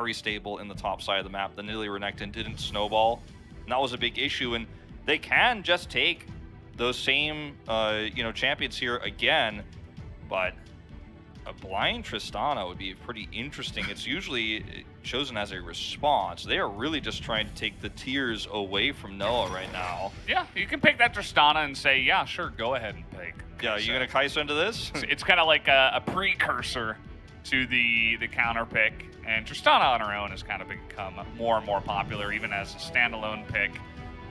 very stable in the top side of the map. The Nidalee Renekton didn't snowball, and that was a big issue. And they can just take those same, champions here again, but a blind Tristana would be pretty interesting. It's usually chosen as a response. They are really just trying to take the tears away from Noah right now. Yeah, you can pick that Tristana and say, yeah, sure, go ahead and pick. Yeah, are you going to Kai'Sa into this? It's kind of like a precursor to the counter pick, and Tristana on her own has kind of become more and more popular, even as a standalone pick.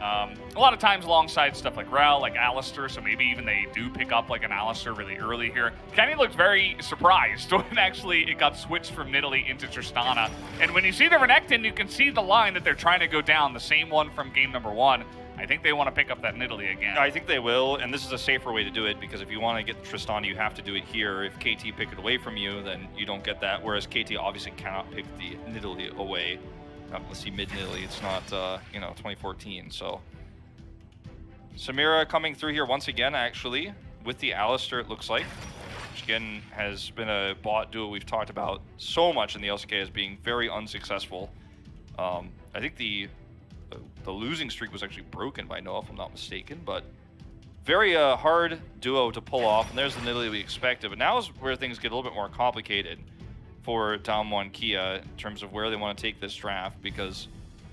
A lot of times alongside stuff like Rel, like Alistar, so maybe even they do pick up like an Alistar really early here. Kenny looked very surprised when actually it got switched from Nidalee into Tristana. And when you see the Renekton, you can see the line that they're trying to go down, the same one from game number 1. I think they want to pick up that Nidalee again. I think they will, and this is a safer way to do it, because if you want to get Tristana, you have to do it here. If KT pick it away from you, then you don't get that, whereas KT obviously cannot pick the Nidalee away. Let's see, mid Nidalee, it's not, 2014, so. Samira coming through here once again, actually, with the Alistar, it looks like. Which, again, has been a bot duo we've talked about so much in the LCK as being very unsuccessful. I think the losing streak was actually broken by Noah, if I'm not mistaken, but very hard duo to pull off, and there's the Nidalee we expected. But now is where things get a little bit more complicated for Damwon Kia in terms of where they want to take this draft, because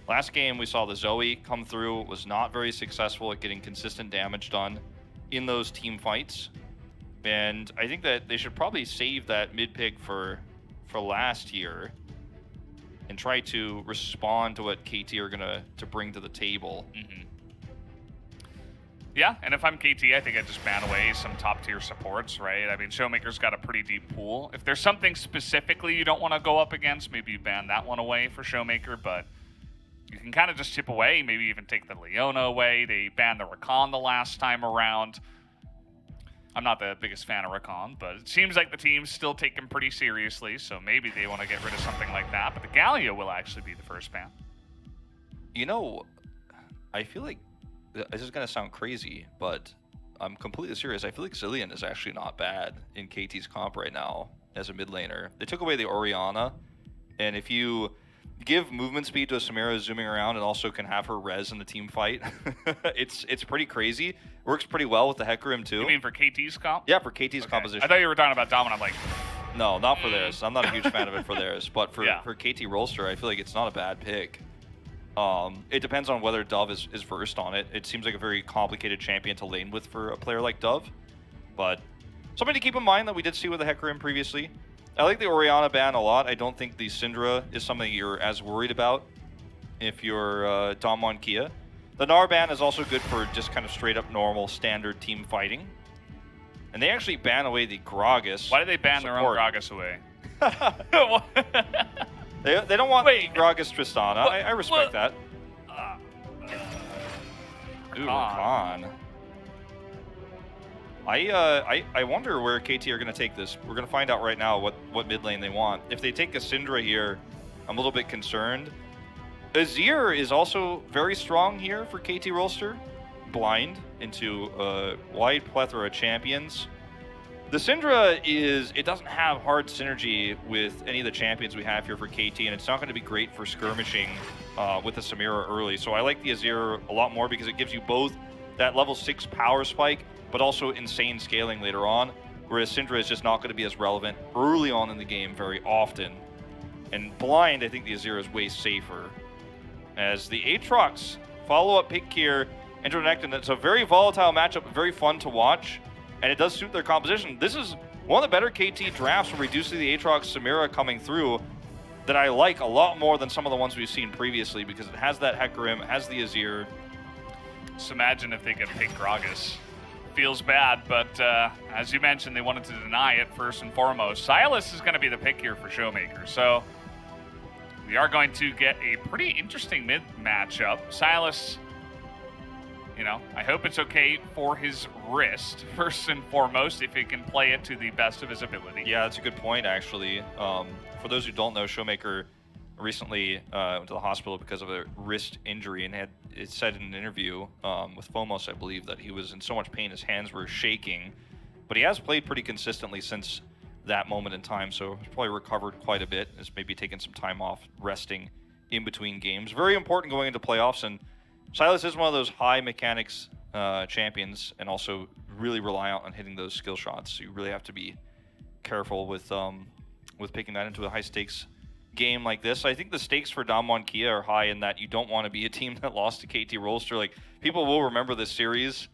last game we saw the Zoe come through, was not very successful at getting consistent damage done in those team fights, and I think that they should probably save that mid pick for last year and try to respond to what KT are gonna bring to the table. Mm-hmm. Yeah, and if I'm KT, I think I'd just ban away some top-tier supports, right? I mean, Showmaker's got a pretty deep pool. If there's something specifically you don't want to go up against, maybe you ban that one away for Showmaker, but you can kind of just chip away, maybe even take the Leona away. They banned the Rakan the last time around. I'm not the biggest fan of Rakan, but it seems like the teams still take him pretty seriously, so maybe they want to get rid of something like that. But the Galio will actually be the first ban. You know, I feel like this is going to sound crazy, but I'm completely serious. I feel like Zilean is actually not bad in KT's comp right now as a mid laner. They took away the Orianna, and if you give movement speed to a Samira zooming around and also can have her res in the team fight, it's pretty crazy. Works pretty well with the Hecarim too. You mean for KT's comp? Yeah, for KT's composition. I thought you were talking about Dom, I'm like... No, not for theirs. I'm not a huge fan of it for theirs, but for KT Rolster, I feel like it's not a bad pick. It depends on whether Dove is versed on it. It seems like a very complicated champion to lane with for a player like Dove, but something to keep in mind that we did see with the Hecarim previously. I like the Orianna ban a lot. I don't think the Syndra is something you're as worried about if you're Damwon Kia. The Gnar ban is also good for just kind of straight up normal standard team fighting. And they actually ban away the Gragas. Why did they ban their own Gragas away? They don't want Gragas Tristana. I respect that. Ooh, Rakan. I wonder where KT are going to take this. We're going to find out right now what mid lane they want. If they take a Syndra here, I'm a little bit concerned. Azir is also very strong here for KT Rolster. Blind into a wide plethora of champions. The Syndra it doesn't have hard synergy with any of the champions we have here for KT, and it's not going to be great for skirmishing with the Samira early. So I like the Azir a lot more because it gives you both that level 6 power spike, but also insane scaling later on, whereas Syndra is just not going to be as relevant early on in the game very often. And blind, I think the Azir is way safer. As the Aatrox follow-up pick here, into Renekton, it's a very volatile matchup, very fun to watch, and it does suit their composition. This is one of the better KT drafts where we do see the Aatrox Samira coming through that I like a lot more than some of the ones we've seen previously, because it has that Hecarim, it has the Azir. Just imagine if they could pick Gragas. Feels bad, but as you mentioned, they wanted to deny it first and foremost. Sylas is going to be the pick here for Showmaker, so we are going to get a pretty interesting mid matchup. Sylas, you know, I hope it's okay for his wrist, first and foremost, if he can play it to the best of his ability. Yeah, that's a good point, actually. For those who don't know, Showmaker recently went to the hospital because of a wrist injury, and it said in an interview with Fomos, I believe, that he was in so much pain his hands were shaking. But he has played pretty consistently since that moment in time, so he's probably recovered quite a bit. Has maybe taken some time off, resting in between games. Very important going into playoffs, and Silas is one of those high mechanics champions, and also really reliant on hitting those skill shots. So you really have to be careful with picking that into a high stakes game like this. I think the stakes for Damwon Kia are high in that you don't want to be a team that lost to KT Rolster. Like, people will remember this series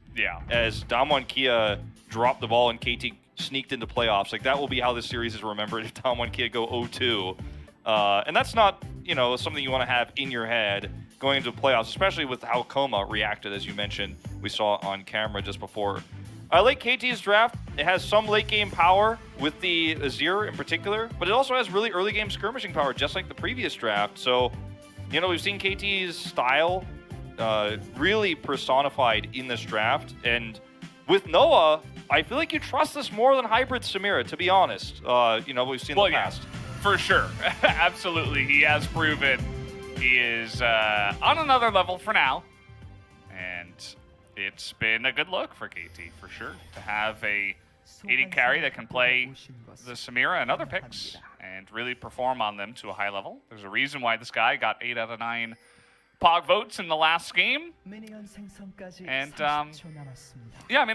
as Damwon Kia dropped the ball and KT sneaked into playoffs. Like, that will be how this series is remembered if Damwon Kia go 0-2. And that's not, something you want to have in your head going into playoffs, especially with how Coma reacted, as you mentioned, we saw on camera just before. I like KT's draft. It has some late game power with the Azir in particular, but it also has really early game skirmishing power, just like the previous draft. So, we've seen KT's style really personified in this draft. And with Noah, I feel like you trust this more than Hybrid Samira, to be honest. We've seen in the past. For sure. Absolutely. He has proven he is on another level for now. And it's been a good look for KT, for sure, to have a AD carry that can play the Samira and other picks and really perform on them to a high level. There's a reason why this guy got 8 out of 9 POG votes in the last game. And,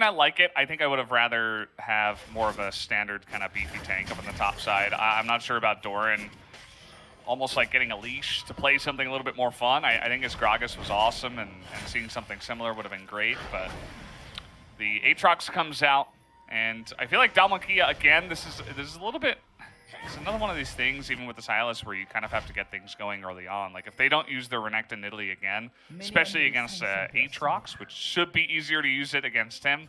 I like it. I think I would have rather have more of a standard kind of beefy tank up on the top side. I'm not sure about Doran. Almost like getting a leash to play something a little bit more fun. I think his Gragas was awesome, and seeing something similar would have been great, but the Aatrox comes out, and I feel like Damwon Kia, again, this is a little bit, it's another one of these things, even with the Silas, where you kind of have to get things going early on. Like, if they don't use their Renekton Nidalee again, especially against Aatrox, which should be easier to use it against him,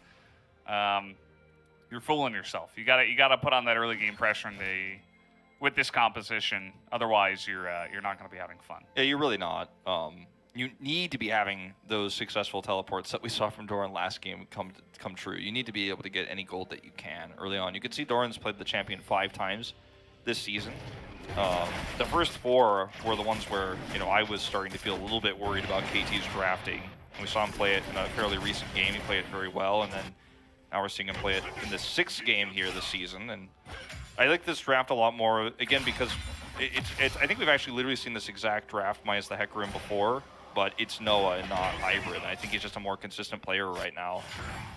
you're fooling yourself. You gotta put on that early game pressure with this composition, otherwise you're not going to be having fun. Yeah, you're really not. You need to be having those successful teleports that we saw from Doran last game come true. You need to be able to get any gold that you can early on. You can see Doran's played the champion 5 times this season. The first 4 were the ones where I was starting to feel a little bit worried about KT's drafting. We saw him play it in a fairly recent game. He played it very well, and then now we're seeing him play it in the 6th game here this season. And I like this draft a lot more, again, because I think we've actually literally seen this exact draft minus the Hecarim before, but it's Noah and not Hybrid. I think he's just a more consistent player right now.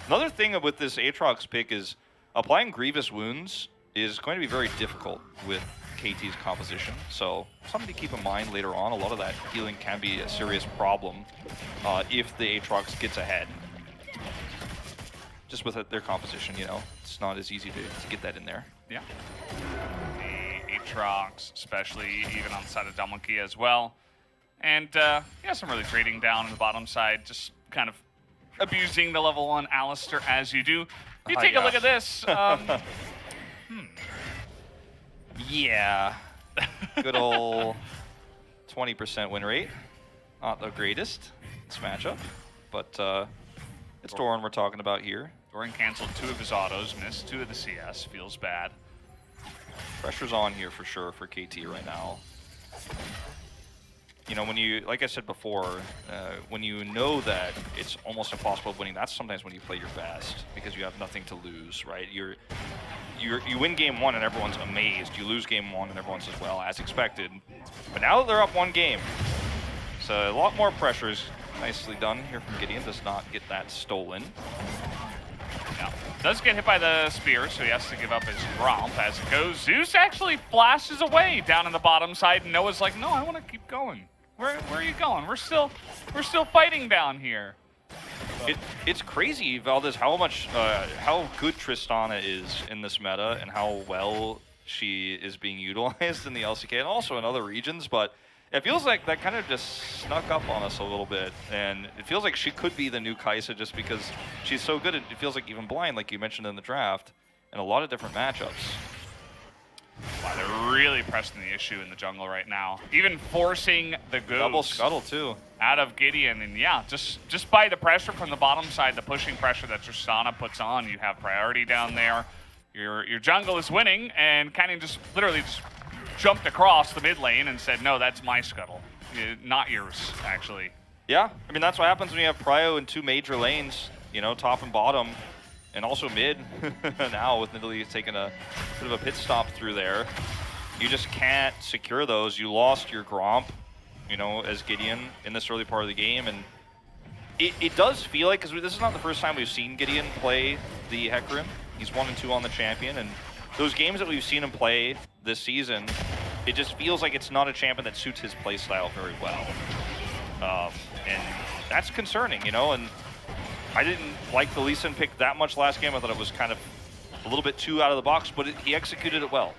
Another thing with this Aatrox pick is applying Grievous Wounds is going to be very difficult with KT's composition, so something to keep in mind later on. A lot of that healing can be a serious problem if the Aatrox gets ahead. Just with their composition, it's not as easy to get that in there. Yeah. The Aatrox, especially, even on the side of Damwon Kia as well. And, some really trading down on the bottom side, just kind of abusing the level 1 Alistar as you do. You take a look at this. Yeah. Good old 20% win rate. Not the greatest this matchup, but it's Doran we're talking about here. Doran canceled 2 of his autos, missed 2 of the CS, feels bad. Pressure's on here for sure for KT right now. When you, like I said before, when you know that it's almost impossible winning, that's sometimes when you play your best, because you have nothing to lose, right? You win game 1 and everyone's amazed. You lose game 1 and everyone's as well, as expected. But now that they're up 1 game, so a lot more pressures. Nicely done here from Gideon, does not get that stolen. Yeah. Does get hit by the spear, so he has to give up his romp as it goes. Zeus actually flashes away down in the bottom side, and Noah's like, no, I want to keep going. Where are you going? We're still fighting down here. It's crazy, Valdez, how good Tristana is in this meta and how well she is being utilized in the LCK and also in other regions, but it feels like that kind of just snuck up on us a little bit, and it feels like she could be the new Kai'Sa just because she's so good. It feels like even blind, like you mentioned in the draft, in a lot of different matchups. Wow, they're really pressing the issue in the jungle right now. Even forcing the Goose. Double scuttle too. Out of Gideon, and yeah, just by the pressure from the bottom side, the pushing pressure that Tristana puts on, you have priority down there. Your jungle is winning, and Canyon just literally jumped across the mid lane and said, no, that's my scuttle, not yours, actually. Yeah, I mean, that's what happens when you have prio in 2 major lanes, top and bottom. and also mid now with Nidalee taking a bit of a pit stop through there. You just can't secure those. You lost your Gromp, you know, as Gideon in this early part of the game, and it does feel like, because this is not the first time we've seen Gideon play the Hecarim. He's 1-2 on the champion, and those games that we've seen him play this season, it just feels like it's not a champion that suits his playstyle very well. And that's concerning, you know, and I didn't like the Lee Sin pick that much last game. I thought it was kind of a little bit too out of the box, but he executed it well.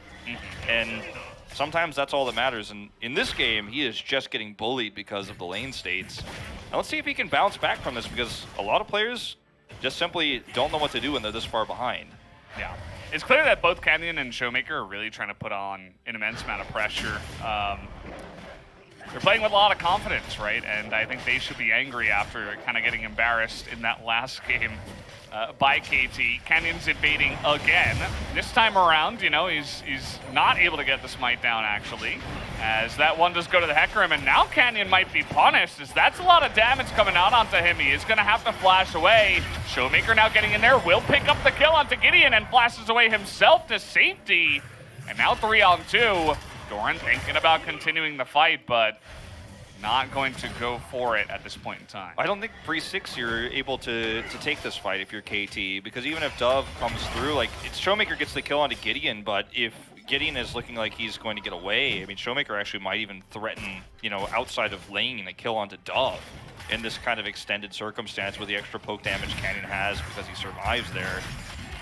And sometimes that's all that matters. And in this game, he is just getting bullied because of the lane states. Now let's see if he can bounce back from this, because a lot of players just simply don't know what to do when they're this far behind. Yeah. It's clear that both Canyon and Showmaker are really trying to put on an immense amount of pressure. They're playing with a lot of confidence, right? And I think they should be angry after kind of getting embarrassed in that last game by KT. Canyon's invading again. This time around, you know, he's not able to get the smite down, actually, as that one does go to the Hecarim, and now Canyon might be punished, as that's a lot of damage coming out onto him. He is going to have to flash away. Showmaker now getting in there, will pick up the kill onto Gideon and flashes away himself to safety. And now 3-on-2. Doran thinking about continuing the fight, but not going to go for it at this point in time. I don't think 3-6 you're able to take this fight if you're KT, because even if Dove comes through, like, it's Showmaker gets the kill onto Gideon, but if Gideon is looking like he's going to get away, I mean, Showmaker actually might even threaten, you know, outside of lane a kill onto Dove in this kind of extended circumstance with the extra poke damage Canyon has because he survives there.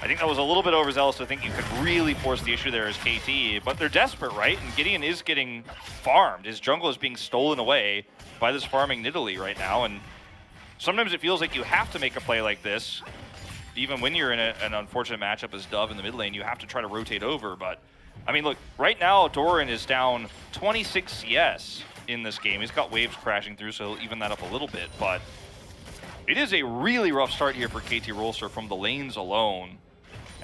I think that was a little bit overzealous to think you could really force the issue there as KT, but they're desperate, right? And Gideon is getting farmed. His jungle is being stolen away by this farming Nidalee right now, and sometimes it feels like you have to make a play like this. Even when you're in an unfortunate matchup as Dove in the mid lane, you have to try to rotate over, but I mean, look, right now Doran is down 26 CS in this game. He's got waves crashing through, so he'll even that up a little bit, but it is a really rough start here for KT Rolster from the lanes alone.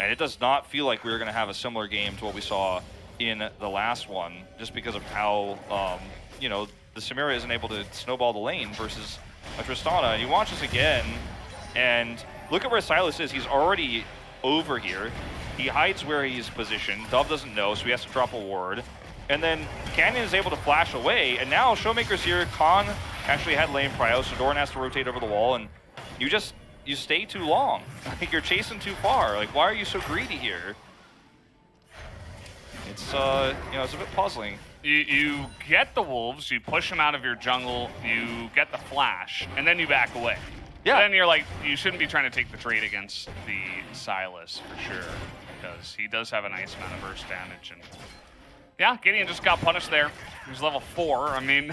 And it does not feel like we're going to have a similar game to what we saw in the last one, just because of how, you know, the Samira isn't able to snowball the lane versus a Tristana. And you watch this again, and look at where Silas is. He's already over here. He hides where he's positioned. Dove doesn't know, so he has to drop a ward. And then Canyon is able to flash away, and now Showmaker's here. Khan actually had lane prio, so Doran has to rotate over the wall, and you stay too long. Like, you're chasing too far. Like, why are you so greedy here? It's, you know, it's a bit puzzling. You get the wolves, you push them out of your jungle, you get the flash, and then you back away. Yeah. Then you're like, you shouldn't be trying to take the trade against the Silas for sure, because he does have a nice amount of burst damage. And yeah, Gideon just got punished there. He was level 4. I mean,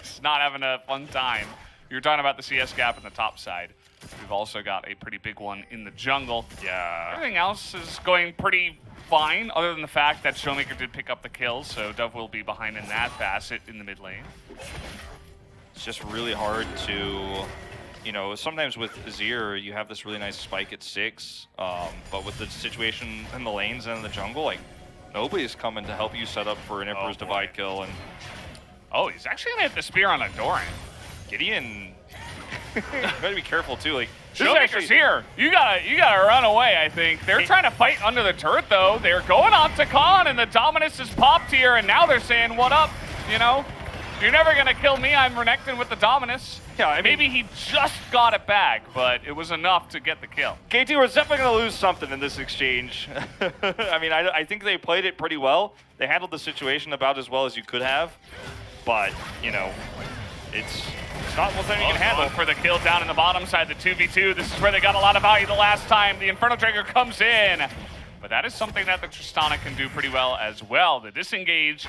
he's not having a fun time. You're talking about the CS gap in the top side. We've also got a pretty big one in the jungle. Yeah. Everything else is going pretty fine, other than the fact that Showmaker did pick up the kills, so Dove will be behind in that facet in the mid lane. It's just really hard to, you know, sometimes with Azir, you have this really nice spike at 6, but with the situation in the lanes and in the jungle, like, nobody's coming to help you set up for an Emperor's Divide kill. And oh, he's actually going to hit the spear on a Doran. Gideon, you gotta be careful too. Like, Showmaker's here. You gotta run away, I think. They're trying to fight under the turret, though. They're going on to Khan, and the Dominus is popped here, and now they're saying, what up? You know, you're never gonna kill me. I'm Renekton with the Dominus. Yeah, I mean, maybe he just got it back, but it was enough to get the kill. KT was definitely gonna lose something in this exchange. I mean, I think they played it pretty well. They handled the situation about as well as you could have, but, you know, it's not one thing you can handle. For the kill down in the bottom side, the 2v2. This is where they got a lot of value the last time. The Inferno Trigger comes in. But that is something that the Tristana can do pretty well as well. The disengage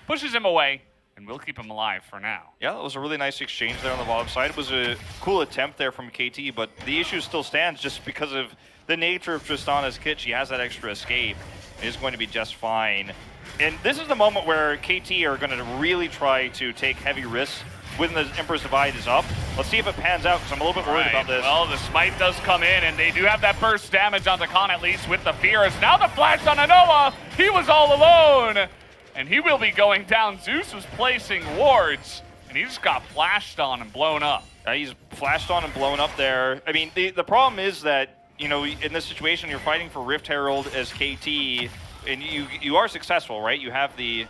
pushes him away, and will keep him alive for now. Yeah, it was a really nice exchange there on the bottom side. It was a cool attempt there from KT, but the issue still stands just because of the nature of Tristana's kit. She has that extra escape. It is going to be just fine. And this is the moment where KT are going to really try to take heavy risks when the Emperor's Divide is up. Let's see if it pans out, because I'm a little bit worried about this. Well, the smite does come in, and they do have that burst damage onto Khan, at least with the fear. As now the flash on Anoa. He was all alone, and he will be going down. Zeus was placing wards, and he just got flashed on and blown up. He's flashed on and blown up there. I mean, the problem is that you know, in this situation, you're fighting for Rift Herald as KT, and you are successful, right? You have the,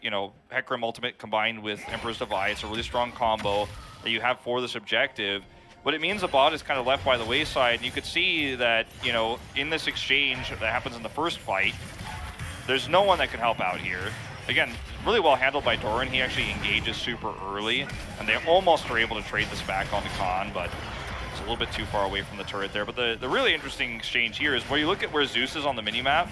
you know, Hecarim ultimate combined with Emperor's Divide. It's a really strong combo that you have for this objective. But it means the bot is kind of left by the wayside, and you could see that, you know, in this exchange that happens in the first fight, there's no one that can help out here. Again, really well handled by Doran. He actually engages super early, and they almost are able to trade this back onto Khan, but it's a little bit too far away from the turret there. But the really interesting exchange here is where you look at where Zeus is on the minimap.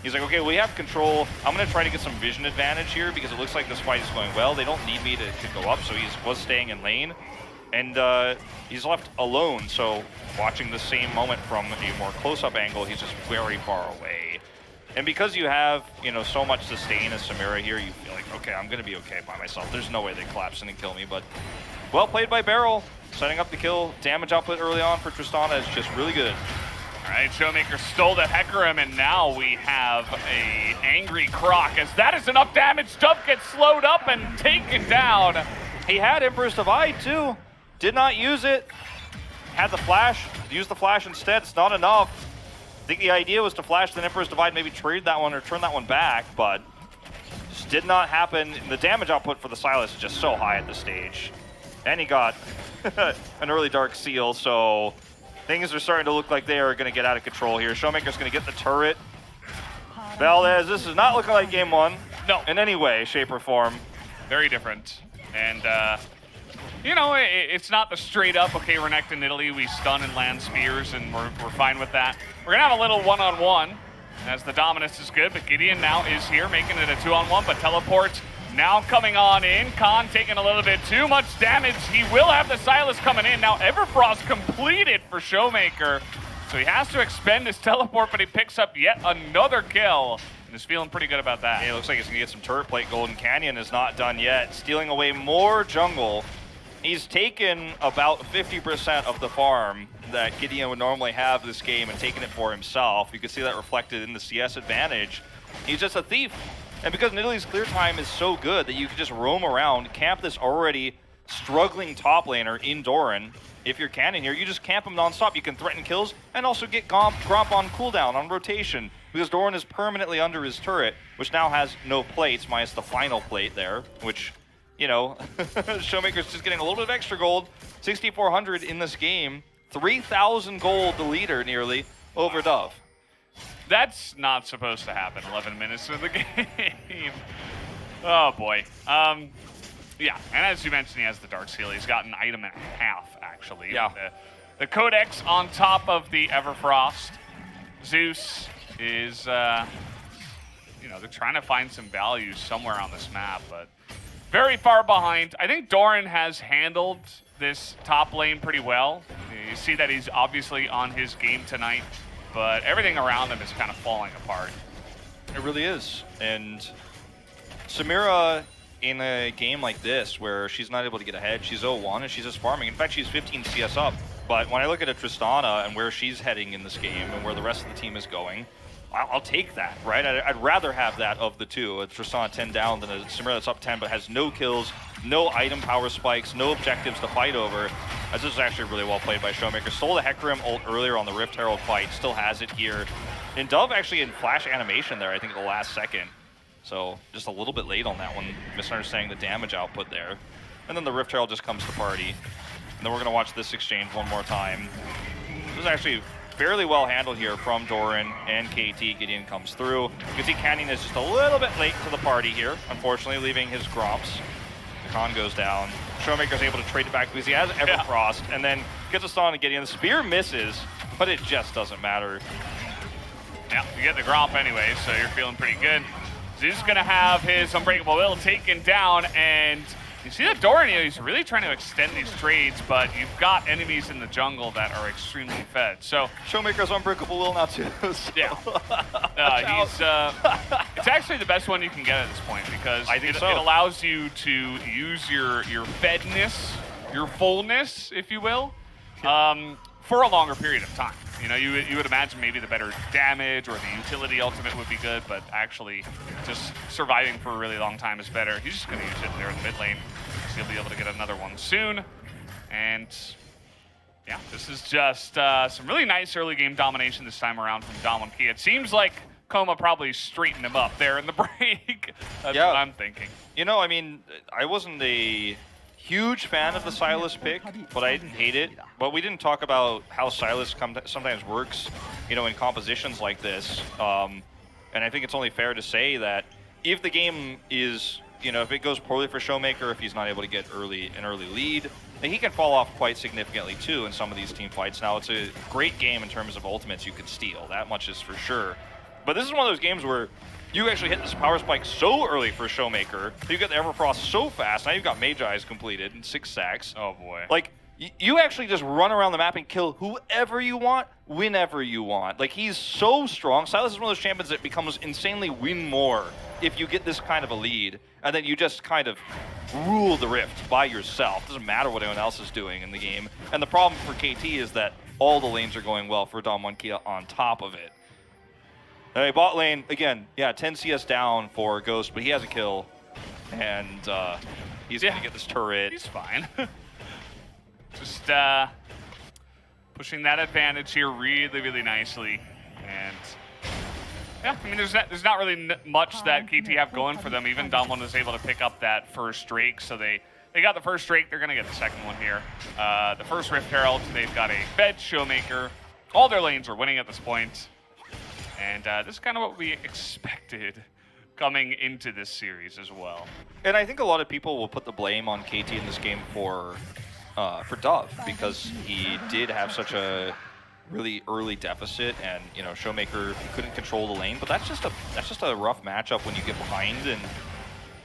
He's like, okay, we have control. I'm going to try to get some vision advantage here because it looks like this fight is going well. They don't need me to go up, so he was staying in lane. And he's left alone, so watching the same moment from a more close-up angle, he's just very far away. And because you have, you know, so much sustain as Samira here, you feel like, okay, I'm going to be okay by myself. There's no way they collapse in and kill me, but well played by Beryl, setting up the kill. Damage output early on for Tristana is just really good. All right, Showmaker stole the Hecarim, and now we have a angry Croc. As that is enough damage, Dove gets slowed up and taken down. He had Emperor's Divide too. Did not use it. Had the flash, used the flash instead. It's not enough. I think the idea was to flash the Emperor's Divide, maybe trade that one or turn that one back, but just did not happen. The damage output for the Sylas is just so high at this stage. And he got an early Dark Seal, so things are starting to look like they are going to get out of control here. Showmaker's going to get the turret. Valdez, this is not looking like game one. No. In any way, shape, or form. Very different. And, you know, it's not the straight up, okay, Renekton in Italy, we stun and land spears, and we're fine with that. We're going to have a little one-on-one, as the Dominus is good, but Gideon now is here, making it a two-on-one, but teleport now coming on in. Khan taking a little bit too much damage. He will have the Sylas coming in. Now Everfrost completed for Showmaker, so he has to expend his teleport, but he picks up yet another kill. And is feeling pretty good about that. Yeah, it looks like he's going to get some turret plate. Golden Canyon is not done yet. Stealing away more jungle. He's taken about 50% of the farm that Gideon would normally have this game and taken it for himself. You can see that reflected in the CS advantage. He's just a thief. And because Nidalee's clear time is so good that you can just roam around, camp this already struggling top laner in Doran. If you're Cannon here, you just camp him nonstop. You can threaten kills and also get Gromp on cooldown, on rotation, because Doran is permanently under his turret, which now has no plates, minus the final plate there, which, you know, Showmaker's just getting a little bit of extra gold. 6,400 in this game. 3,000 gold the leader nearly over Dove. That's not supposed to happen 11 minutes into the game. Oh boy. Yeah, and as you mentioned, he has the Dark Seal. He's got an item and a half, actually. Yeah. The Codex on top of the Everfrost. Zeus is, you know, they're trying to find some value somewhere on this map, but very far behind. I think Doran has handled this top lane pretty well. You see that he's obviously on his game tonight, but everything around him is kind of falling apart. It really is. And Samira, in a game like this where she's not able to get ahead, she's 0-1 and she's just farming. In fact, she's 15 CS up. But when I look at a Tristana and where she's heading in this game and where the rest of the team is going, I'll take that, right? I'd rather have that of the two, a Tristana 10 down than a Samira that's up 10 but has no kills, no item power spikes, no objectives to fight over. This is actually really well played by Showmaker. Stole the Hecarim ult earlier on the Rift Herald fight, still has it here. And Dove actually in flash animation there, I think at the last second. So just a little bit late on that one, misunderstanding the damage output there. And then the Rift Herald just comes to party. And then we're going to watch this exchange one more time. This is actually fairly well handled here from Doran and KT. Gideon comes through. You can see Canyon is just a little bit late to the party here, unfortunately, leaving his Gromps. The Khan goes down. Showmaker's able to trade it back because he has Everfrost, and then gets a stun on Gideon. The spear misses, but it just doesn't matter. Yeah, you get the Gromp anyway, so you're feeling pretty good. Zeus is going to have his Unbreakable Will taken down, and you see that Doran, he's really trying to extend these trades, but you've got enemies in the jungle that are extremely fed. So Showmaker's Unbreakable Will now too. So. Yeah, it's actually the best one you can get at this point because it allows you to use your fedness, your fullness, if you will, for a longer period of time. You know, you would imagine maybe the better damage or the utility ultimate would be good, but actually just surviving for a really long time is better. He's just going to use it there in the mid lane. So he'll be able to get another one soon. And Yeah, this is just some really nice early game domination this time around from Damwon. It seems like Coma probably straightened him up there in the break. That's what I'm thinking. You know, I mean, I wasn't a huge fan of the Sylas pick, but I didn't hate it. But we didn't talk about how Sylas sometimes works, you know, in compositions like this. And I think it's only fair to say that if the game is, you know, if it goes poorly for Showmaker, if he's not able to get an early lead, then he can fall off quite significantly too in some of these team fights. Now, it's a great game in terms of ultimates you can steal. That much is for sure. But this is one of those games where you actually hit this power spike so early for Showmaker. You get the Everfrost so fast. Now you've got Magi's completed and 6 sacks. Oh boy. Like, you actually just run around the map and kill whoever you want, whenever you want. Like, he's so strong. Sylas is one of those champions that becomes insanely win more if you get this kind of a lead. And then you just kind of rule the Rift by yourself. Doesn't matter what anyone else is doing in the game. And the problem for KT is that all the lanes are going well for Damwon Kia on top of it. Hey, bot lane, again, yeah, 10 CS down for Ghost, but he has a kill. And he's going to get this turret. He's fine. Just pushing that advantage here really, really nicely. And yeah, I mean, there's not really much that KT have going for them. Even Damwon was able to pick up that first Drake, so they got the first Drake. They're going to get the second one here. The first Rift Herald, they've got a Fed Showmaker. All their lanes are winning at this point. And this is kind of what we expected coming into this series as well. And I think a lot of people will put the blame on KT in this game for Dove, because he did have such a really early deficit, and you know, Showmaker couldn't control the lane. But that's just a rough matchup when you get behind. And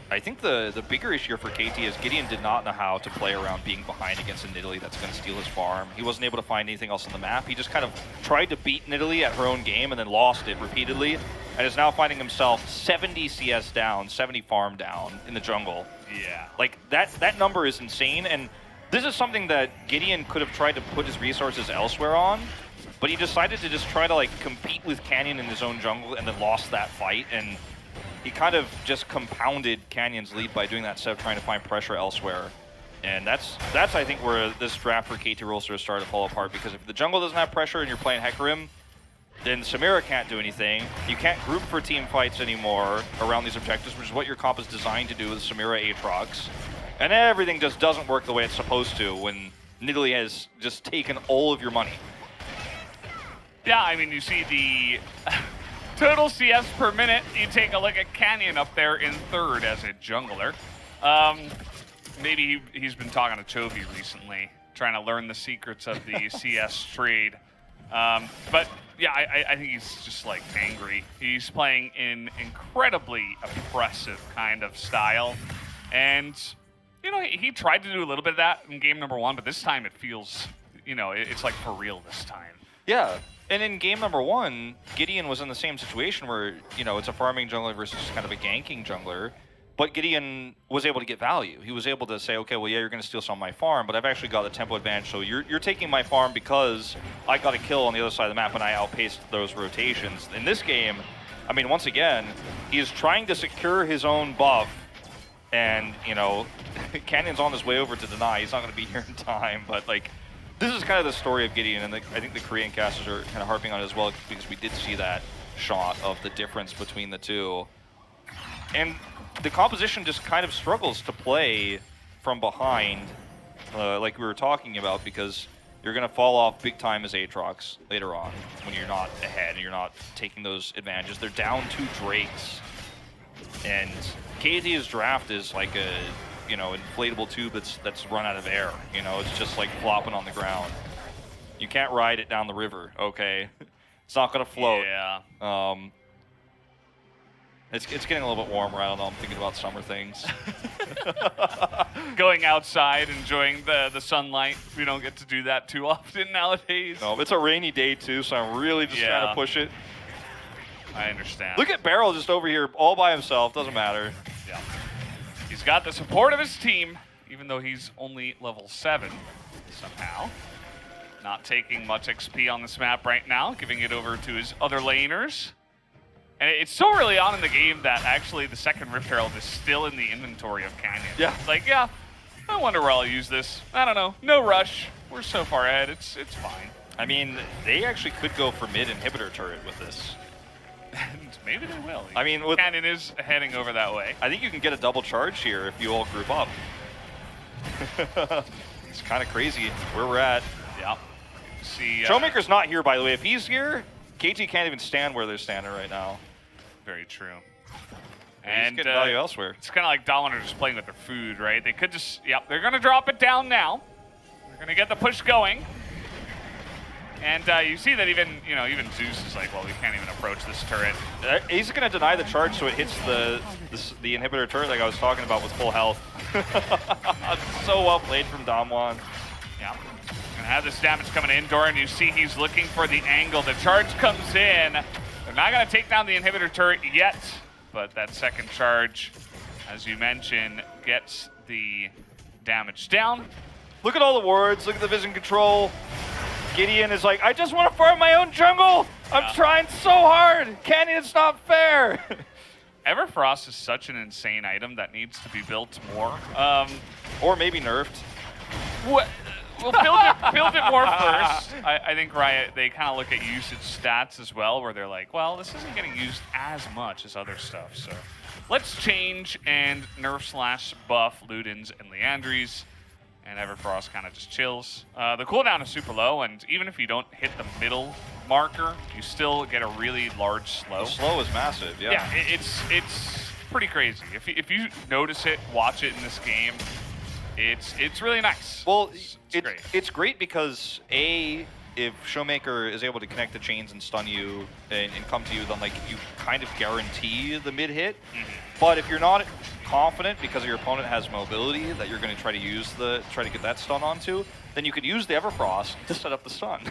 I think the bigger issue for KT is Gideon did not know how to play around being behind against a Nidalee that's going to steal his farm. He wasn't able to find anything else on the map. He just kind of tried to beat Nidalee at her own game and then lost it repeatedly, and is now finding himself 70 CS down, 70 farm down in the jungle. Yeah. Like, that number is insane, and this is something that Gideon could have tried to put his resources elsewhere on, but he decided to just try to like compete with Canyon in his own jungle and then lost that fight, and he kind of just compounded Canyon's lead by doing that instead of trying to find pressure elsewhere. And that's I think where this draft for KT Rolster has started to fall apart, because if the jungle doesn't have pressure and you're playing Hecarim, then Samira can't do anything. You can't group for team fights anymore around these objectives, which is what your comp is designed to do with Samira Aatrox. And everything just doesn't work the way it's supposed to when Nidalee has just taken all of your money. Yeah, I mean, you see the total CS per minute. You take a look at Canyon up there in third as a jungler. Maybe he's been talking to Chovy recently, trying to learn the secrets of the CS trade. But yeah, I think he's just like angry. He's playing in incredibly oppressive kind of style. And, you know, he tried to do a little bit of that in game number 1, but this time it feels, you know, it's like for real this time. Yeah. And in game number 1, Gideon was in the same situation where, you know, it's a farming jungler versus kind of a ganking jungler, but Gideon was able to get value. He was able to say, okay, well, yeah, you're going to steal some of my farm, but I've actually got the tempo advantage, so you're taking my farm because I got a kill on the other side of the map and I outpaced those rotations. In this game, I mean, once again, he is trying to secure his own buff, and, you know, Canyon's on his way over to deny. He's not going to be here in time, but, like, this is kind of the story of Gideon, and I think the Korean casters are kind of harping on it as well, because we did see that shot of the difference between the two. And the composition just kind of struggles to play from behind, like we were talking about, because you're going to fall off big time as Aatrox later on when you're not ahead and you're not taking those advantages. They're down 2 Drakes, and KT's draft is like a, you know, inflatable tube that's run out of air. You know, it's just like flopping on the ground. You can't ride it down the river, okay? It's not gonna float. Yeah. It's getting a little bit warmer. I don't know. I'm thinking about summer things. Going outside, enjoying the sunlight. We don't get to do that too often nowadays. No, it's a rainy day too, so I'm really just trying to push it. I understand. Look at Beryl just over here all by himself. Doesn't matter. Yeah. He's got the support of his team, even though he's only level 7 somehow. Not taking much XP on this map right now, giving it over to his other laners. And it's so early on in the game that actually the second Rift Herald is still in the inventory of Canyon. Yeah. It's like, yeah, I wonder where I'll use this. I don't know. No rush. we're so far ahead. It's fine. I mean, they actually could go for mid inhibitor turret with this. And maybe they will. I mean, with, Cannon is heading over that way. I think you can get a double charge here if you all group up. It's kind of crazy where we're at. Yep. See, Showmaker's not here, by the way. If he's here, KT can't even stand where they're standing right now. Very true. And he's getting value elsewhere. It's kind of like Damwon are just playing with their food, right? They could just, yep, they're going to drop it down now. They're going to get the push going. And you see that even Zeus is like, well, we can't even approach this turret. He's going to deny the charge so it hits the inhibitor turret like I was talking about with full health. So well played from Damwon. Yeah. Gonna have this damage coming in. Doran, you see he's looking for the angle. The charge comes in. They're not going to take down the inhibitor turret yet, but that second charge, as you mentioned, gets the damage down. Look at all the wards. Look at the vision control. Gideon is like, I just want to farm my own jungle. I'm trying so hard. Canyon, it's not fair. Everfrost is such an insane item that needs to be built more. Or maybe nerfed. What? We'll build it more first. I think Riot, they kind of look at usage stats as well, where they're like, well, this isn't getting used as much as other stuff. So let's change and nerf / buff Ludens and Leandries. And Everfrost kind of just chills. The cooldown is super low, and even if you don't hit the middle marker, you still get a really large slow. The slow is massive, yeah. Yeah, it's pretty crazy. If you notice it, watch it in this game, it's really nice. Well, great. It's great because if Showmaker is able to connect the chains and stun you and come to you, then like you kind of guarantee the mid hit. But if you're not confident because your opponent has mobility that you're going to try to get that stun onto, then you could use the Everfrost to set up the stun.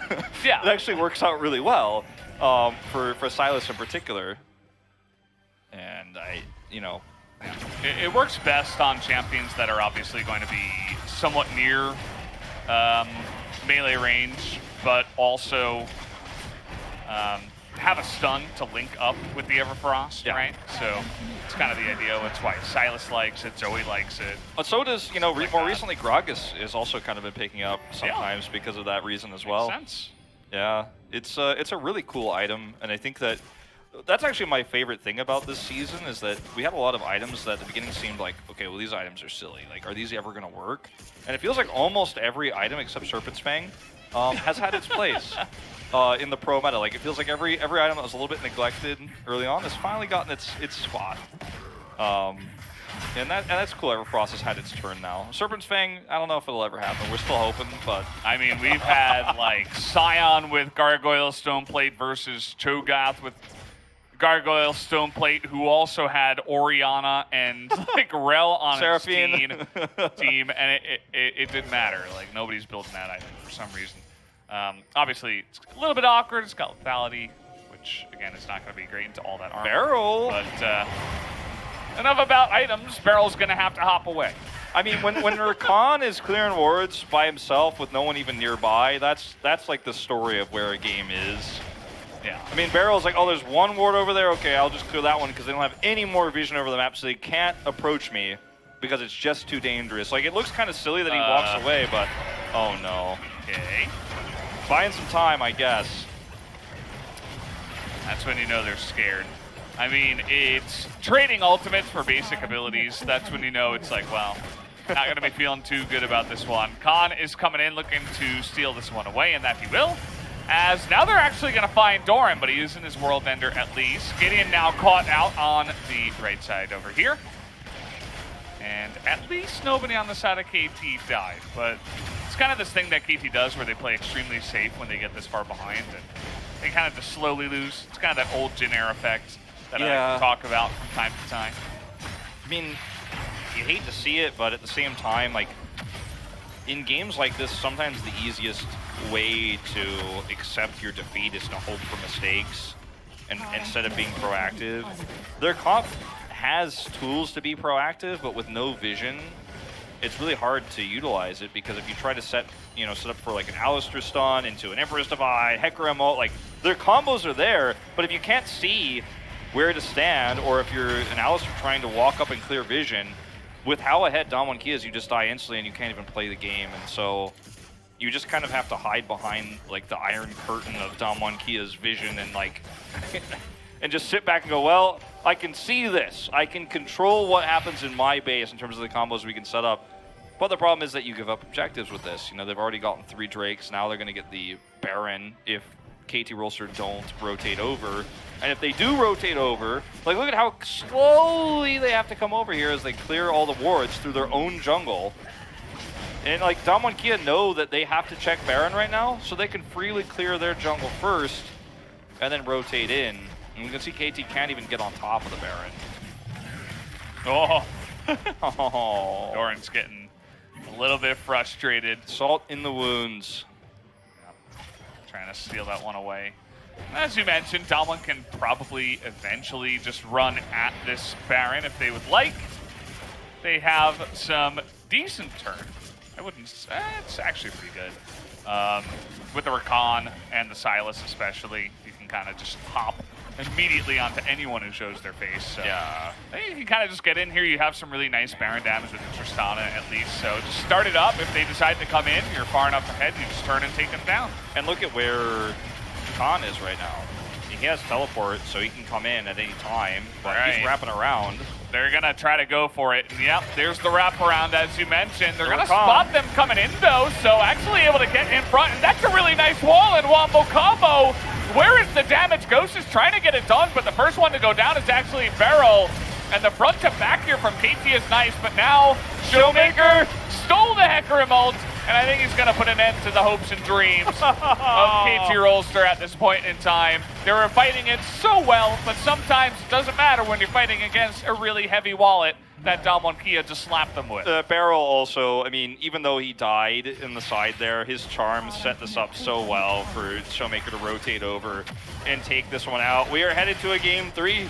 Yeah, it actually works out really well for Silas in particular. And it works best on champions that are obviously going to be somewhat near melee range, but also have a stun to link up with the Everfrost, right? So it's kind of the idea. That's why Silas likes it, Zoe likes it. But so does, more recently, Gragas is also kind of been picking up sometimes because of that reason as well. Makes sense. Yeah, it's a really cool item, and I think that's actually my favorite thing about this season is that we had a lot of items that at the beginning seemed like, okay, well, these items are silly. Like, are these ever going to work? And it feels like almost every item except Serpent's Fang has had its place in the pro meta. Like, it feels like every item that was a little bit neglected early on has finally gotten its spot. And that's cool. Everfrost has had its turn now. Serpent's Fang, I don't know if it'll ever happen. We're still hoping, but... I mean, we've had, like, Scion with Gargoyle Stoneplate versus Cho'Gath with Gargoyle Stoneplate, who also had Orianna and, like, Rel on his team, and it didn't matter. Like, nobody's building that item for some reason. Obviously, it's a little bit awkward. It's got lethality, which, again, is not going to be great into all that armor. Barrel! But, enough about items. Barrel's going to have to hop away. I mean, when Rakan is clearing wards by himself with no one even nearby, that's like the story of where a game is. Yeah. I mean, Barrel's like, oh, there's one ward over there. Okay, I'll just clear that one because they don't have any more vision over the map, so they can't approach me because it's just too dangerous. Like, it looks kind of silly that he walks away, but oh no. Okay. Buying some time, I guess. That's when you know they're scared. I mean, it's trading ultimates for basic abilities. That's when you know it's like, well, not going to be feeling too good about this one. Khan is coming in looking to steal this one away, and that he will. As now they're actually going to find Doran, but he is in his World Ender at least. Gideon now caught out on the right side over here. And at least nobody on the side of KT died, but it's kind of this thing that KT does where they play extremely safe when they get this far behind, and they kind of just slowly lose. It's kind of that old Jin Air effect that I talk about from time to time. I mean, you hate to see it, but at the same time, like, in games like this, sometimes the easiest way to accept your defeat is to hope for mistakes and instead of being proactive. Their comp has tools to be proactive, but with no vision, it's really hard to utilize it because if you try to set up for like an Alistar stun into an Emperor's Divide, Hecarim ult, like their combos are there, but if you can't see where to stand, or if you're an Alistar trying to walk up and clear vision, with how ahead Damwon Ki is, you just die instantly and you can't even play the game. And so you just kind of have to hide behind like the iron curtain of Damwon Kia's vision and like and just sit back and go, well, I can see this. I can control what happens in my base in terms of the combos we can set up. But the problem is that you give up objectives with this. You know, they've already gotten 3 Drakes. Now they're going to get the Baron if KT Rolster don't rotate over. And if they do rotate over, like look at how slowly they have to come over here as they clear all the wards through their own jungle. And like Damwon Kia know that they have to check Baron right now, so they can freely clear their jungle first and then rotate in. And we can see KT can't even get on top of the Baron. Oh. Doran's getting a little bit frustrated. Salt in the wounds. Yep. Trying to steal that one away. As you mentioned, Damwon can probably eventually just run at this Baron if they would like. They have some decent turn. I wouldn't. It's actually pretty good. With the Rakan and the Sylas especially, you can kind of just hop immediately onto anyone who shows their face. So Yeah. you can kind of just get in here. You have some really nice Baron damage with the Tristana at least. So just start it up. If they decide to come in, you're far enough ahead, you just turn and take them down. And look at where Khan is right now. He has teleport, so he can come in at any time, but he's wrapping around. They're going to try to go for it. And yep, there's the wraparound, as you mentioned. They're going to spot them coming in, though, so actually able to get in front. And that's a really nice wall and wombo combo. Where is the damage? Ghost is trying to get it done, but the first one to go down is actually Feral. And the front to back here from KT is nice, but now Showmaker stole the Hecarim ult, and I think he's going to put an end to the hopes and dreams of KT Rolster at this point in time. They were fighting it so well, but sometimes it doesn't matter when you're fighting against a really heavy wallet that Damwon Kia just slapped them with. Barrel also, I mean, even though he died in the side there, his charm set this up so well for Showmaker to rotate over and take this one out. We are headed to a game 3.